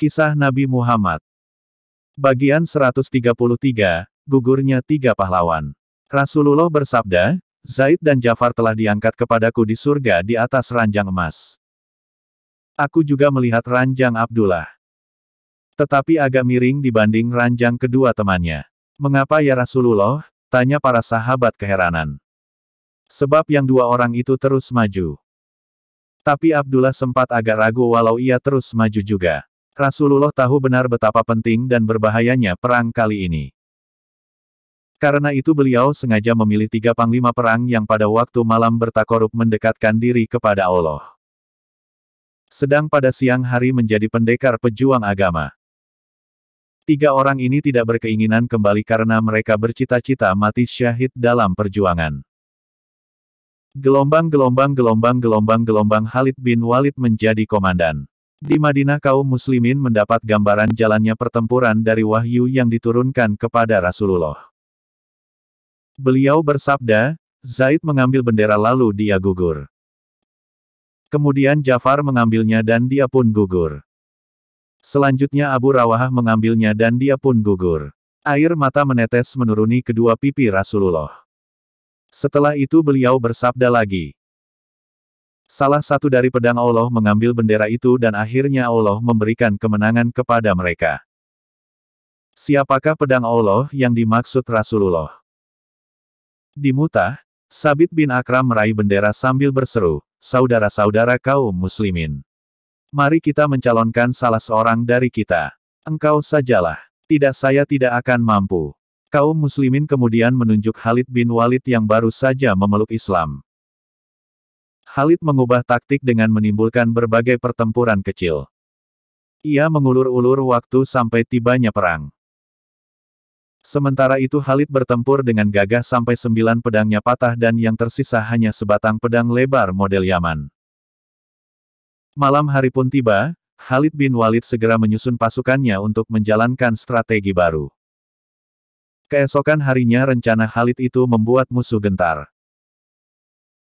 Kisah Nabi Muhammad. Bagian 133, gugurnya tiga pahlawan. Rasulullah bersabda, Zaid dan Ja'far telah diangkat kepadaku di surga di atas ranjang emas. Aku juga melihat ranjang Abdullah. Tetapi agak miring dibanding ranjang kedua temannya. Mengapa ya Rasulullah? Tanya para sahabat keheranan. Sebab yang dua orang itu terus maju. Tapi Abdullah sempat agak ragu walau ia terus maju juga. Rasulullah tahu benar betapa penting dan berbahayanya perang kali ini. Karena itu beliau sengaja memilih 3 panglima perang yang pada waktu malam bertakorup mendekatkan diri kepada Allah. Sedang pada siang hari menjadi pendekar pejuang agama. 3 orang ini tidak berkeinginan kembali karena mereka bercita-cita mati syahid dalam perjuangan. Gelombang Khalid bin Walid menjadi komandan. Di Madinah kaum muslimin mendapat gambaran jalannya pertempuran dari wahyu yang diturunkan kepada Rasulullah. Beliau bersabda, Zaid mengambil bendera lalu dia gugur. Kemudian Ja'far mengambilnya dan dia pun gugur. Selanjutnya Abu Rawahah mengambilnya dan dia pun gugur. Air mata menetes menuruni kedua pipi Rasulullah. Setelah itu beliau bersabda lagi. Salah satu dari pedang Allah mengambil bendera itu dan akhirnya Allah memberikan kemenangan kepada mereka. Siapakah pedang Allah yang dimaksud Rasulullah? Di Mu'tah, Sabit bin Akram meraih bendera sambil berseru, saudara-saudara kaum muslimin. Mari kita mencalonkan salah seorang dari kita. Engkau sajalah. Tidak, saya tidak akan mampu. Kaum muslimin kemudian menunjuk Khalid bin Walid yang baru saja memeluk Islam. Khalid mengubah taktik dengan menimbulkan berbagai pertempuran kecil. Ia mengulur-ulur waktu sampai tibanya perang. Sementara itu Khalid bertempur dengan gagah sampai 9 pedangnya patah dan yang tersisa hanya sebatang pedang lebar model Yaman. Malam hari pun tiba, Khalid bin Walid segera menyusun pasukannya untuk menjalankan strategi baru. Keesokan harinya rencana Khalid itu membuat musuh gentar.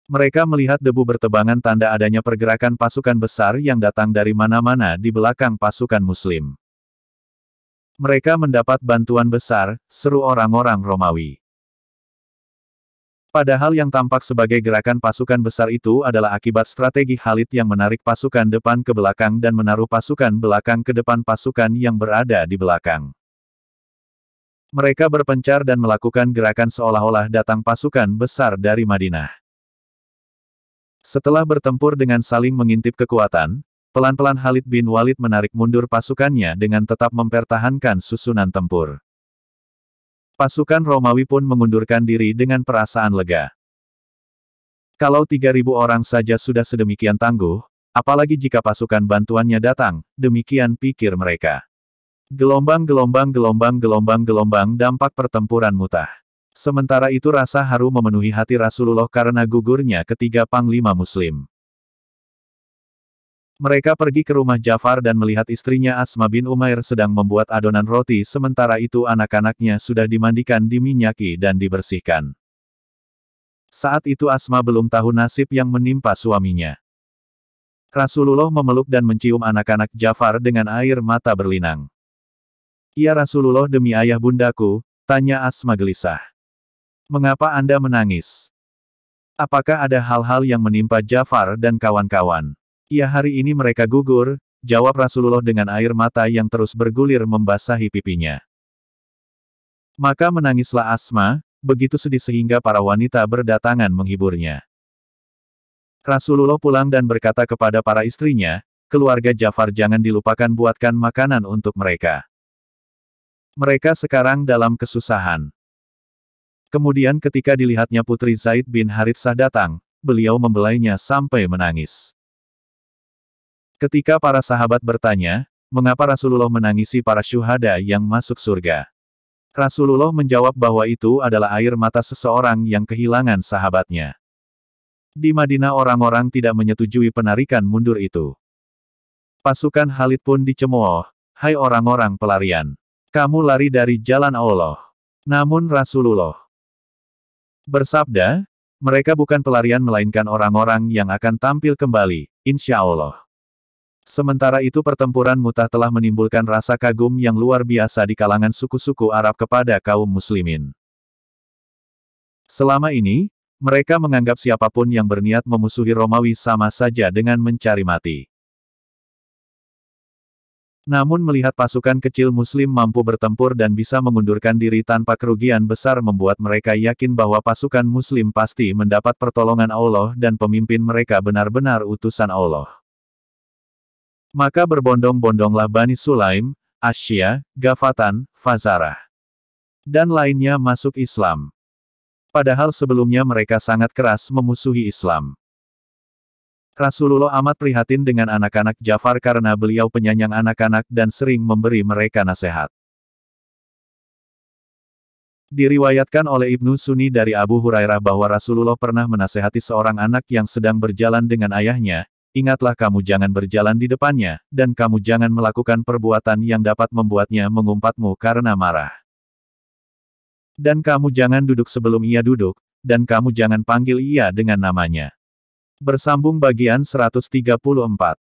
Mereka melihat debu bertebangan tanda adanya pergerakan pasukan besar yang datang dari mana-mana di belakang pasukan muslim. Mereka mendapat bantuan besar, seru orang-orang Romawi. Padahal yang tampak sebagai gerakan pasukan besar itu adalah akibat strategi Khalid yang menarik pasukan depan ke belakang dan menaruh pasukan belakang ke depan pasukan yang berada di belakang. Mereka berpencar dan melakukan gerakan seolah-olah datang pasukan besar dari Madinah. Setelah bertempur dengan saling mengintip kekuatan, pelan-pelan Khalid bin Walid menarik mundur pasukannya dengan tetap mempertahankan susunan tempur. Pasukan Romawi pun mengundurkan diri dengan perasaan lega. Kalau 3.000 orang saja sudah sedemikian tangguh, apalagi jika pasukan bantuannya datang, demikian pikir mereka. Gelombang dampak pertempuran Mu'tah. Sementara itu rasa haru memenuhi hati Rasulullah karena gugurnya ketiga panglima muslim. Mereka pergi ke rumah Ja'far dan melihat istrinya Asma bin Umair sedang membuat adonan roti sementara itu anak-anaknya sudah dimandikan, diminyaki dan dibersihkan. Saat itu Asma belum tahu nasib yang menimpa suaminya. Rasulullah memeluk dan mencium anak-anak Ja'far dengan air mata berlinang. Ya Rasulullah, demi ayah bundaku, tanya Asma gelisah. Mengapa Anda menangis? Apakah ada hal-hal yang menimpa Ja'far dan kawan-kawan? Ya, hari ini mereka gugur, jawab Rasulullah dengan air mata yang terus bergulir membasahi pipinya. Maka menangislah Asma, begitu sedih sehingga para wanita berdatangan menghiburnya. Rasulullah pulang dan berkata kepada para istrinya, keluarga Ja'far jangan dilupakan buatkan makanan untuk mereka. Mereka sekarang dalam kesusahan. Kemudian ketika dilihatnya putri Zaid bin Haritsah datang, beliau membelainya sampai menangis. Ketika para sahabat bertanya, mengapa Rasulullah menangisi para syuhada yang masuk surga? Rasulullah menjawab bahwa itu adalah air mata seseorang yang kehilangan sahabatnya. Di Madinah orang-orang tidak menyetujui penarikan mundur itu. Pasukan Khalid pun dicemooh, hai orang-orang pelarian. Kamu lari dari jalan Allah. Namun Rasulullah bersabda, mereka bukan pelarian melainkan orang-orang yang akan tampil kembali, insya Allah. Sementara itu pertempuran Mu'tah telah menimbulkan rasa kagum yang luar biasa di kalangan suku-suku Arab kepada kaum muslimin. Selama ini, mereka menganggap siapapun yang berniat memusuhi Romawi sama saja dengan mencari mati. Namun melihat pasukan kecil Muslim mampu bertempur dan bisa mengundurkan diri tanpa kerugian besar membuat mereka yakin bahwa pasukan Muslim pasti mendapat pertolongan Allah dan pemimpin mereka benar-benar utusan Allah. Maka berbondong-bondonglah Bani Sulaim, Asya, Gafatan, Fazarah, dan lainnya masuk Islam. Padahal sebelumnya mereka sangat keras memusuhi Islam. Rasulullah amat prihatin dengan anak-anak Ja'far karena beliau penyayang anak-anak dan sering memberi mereka nasihat. Diriwayatkan oleh Ibnu Sunni dari Abu Hurairah bahwa Rasulullah pernah menasehati seorang anak yang sedang berjalan dengan ayahnya, "Ingatlah kamu jangan berjalan di depannya, dan kamu jangan melakukan perbuatan yang dapat membuatnya mengumpatmu karena marah. Dan kamu jangan duduk sebelum ia duduk, dan kamu jangan panggil ia dengan namanya." Bersambung bagian 134.